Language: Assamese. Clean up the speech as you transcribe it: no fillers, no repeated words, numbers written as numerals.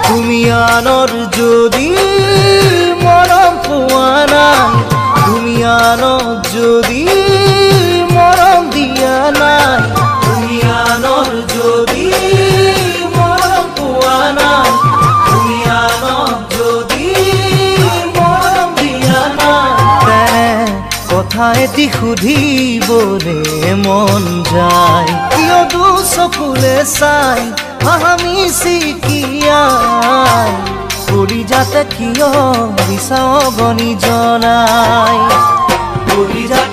তুমি আনৰ যদি মৰম পোৱা নাই, তুমি আনক যদি মৰম দিয়া নাই, তুমি আনৰ যদি মৰম পোৱা নাই, তুমি আনক যদি মৰম দিয়া নাই, তেনে কথা এটি সুধিবলে মন যায়। কিয় দুচকুলে চাই হামি চিকিয়াই, কৰি যাতে কিয় বিচাও গনি জনাই, কৰি যাতে